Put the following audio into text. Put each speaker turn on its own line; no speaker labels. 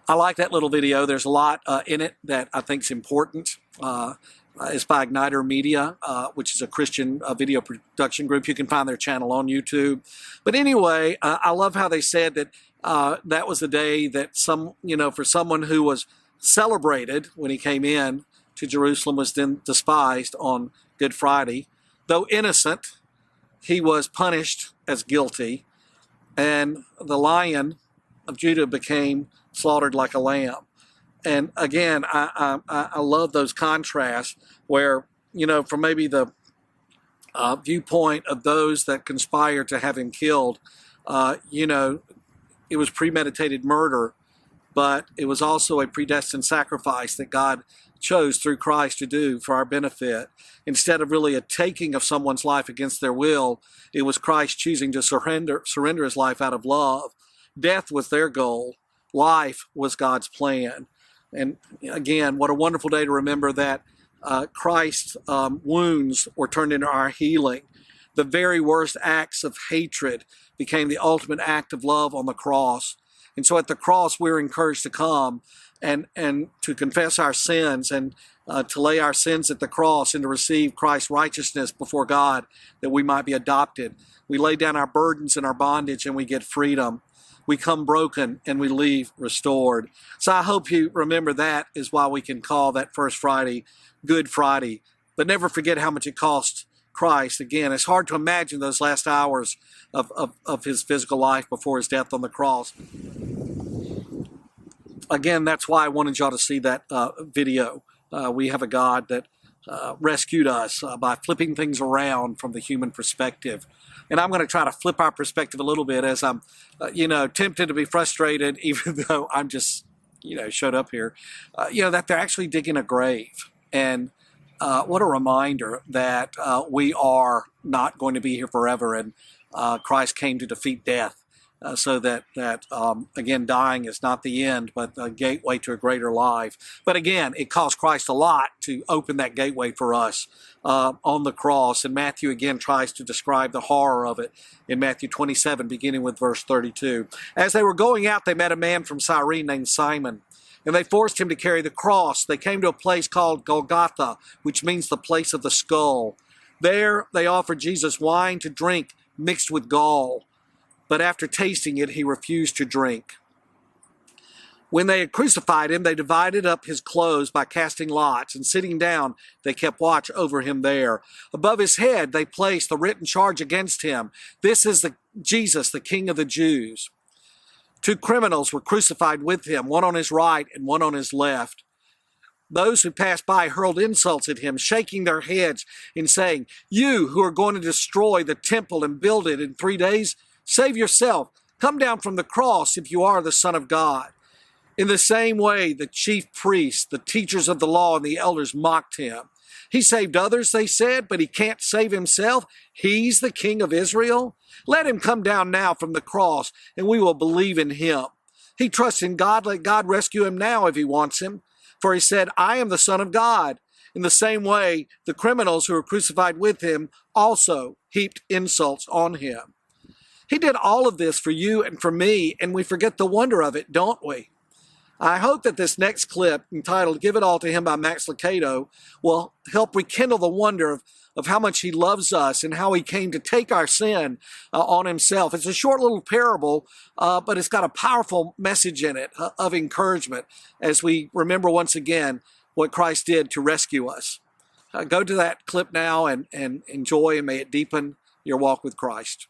I like that little video. There's a lot in it that I think is important. It's by Igniter Media, which is a Christian video production group. You can find their channel on YouTube. But anyway, I love how they said that that was the day that for someone who was celebrated when he came in to Jerusalem was then despised on Good Friday. Though innocent, he was punished as guilty, and the Lion of Judah became slaughtered like a lamb. And again, I love those contrasts where, from maybe the viewpoint of those that conspired to have him killed, it was premeditated murder, but it was also a predestined sacrifice that God chose through Christ to do for our benefit. Instead of really a taking of someone's life against their will, it was Christ choosing to surrender his life out of love. Death was their goal. Life was God's plan. And again, what a wonderful day to remember that Christ's wounds were turned into our healing. The very worst acts of hatred became the ultimate act of love on the cross. And so at the cross, we're encouraged to come and to confess our sins and to lay our sins at the cross and to receive Christ's righteousness before God that we might be adopted. We lay down our burdens and our bondage and we get freedom. We come broken and we leave restored. So I hope you remember that is why we can call that First Friday Good Friday. But never forget how much it cost Christ. Again, it's hard to imagine those last hours of his physical life before his death on the cross. Again, that's why I wanted y'all to see that video. We have a God that rescued us by flipping things around from the human perspective. And I'm going to try to flip our perspective a little bit as I'm, tempted to be frustrated, even though I'm just, showed up here, that they're actually digging a grave. And what a reminder that we are not going to be here forever. And Christ came to defeat death. So that again, dying is not the end, but a gateway to a greater life. But again, it cost Christ a lot to open that gateway for us on the cross. And Matthew again tries to describe the horror of it in Matthew 27, beginning with verse 32. As they were going out, they met a man from Cyrene named Simon, and they forced him to carry the cross. They came to a place called Golgotha, which means the place of the skull. There they offered Jesus wine to drink mixed with gall. But after tasting it, he refused to drink. When they had crucified him, they divided up his clothes by casting lots, and sitting down, they kept watch over him there. Above his head, they placed the written charge against him. This is Jesus, the King of the Jews. 2 criminals were crucified with him, one on his right and one on his left. Those who passed by hurled insults at him, shaking their heads and saying, "You who are going to destroy the temple and build it in 3 days, save yourself. Come down from the cross if you are the Son of God." In the same way, the chief priests, the teachers of the law, and the elders mocked him. He saved others, they said, but he can't save himself. He's the King of Israel. Let him come down now from the cross, and we will believe in him. He trusts in God. Let God rescue him now if he wants him. For he said, "I am the Son of God." In the same way, the criminals who were crucified with him also heaped insults on him. He did all of this for you and for me, and we forget the wonder of it, don't we? I hope that this next clip, entitled "Give It All to Him" by Max Lucado, will help rekindle the wonder of how much he loves us and how he came to take our sin on himself. It's a short little parable, but it's got a powerful message in it of encouragement as we remember once again what Christ did to rescue us. Go to that clip now and enjoy, and may it deepen your walk with Christ.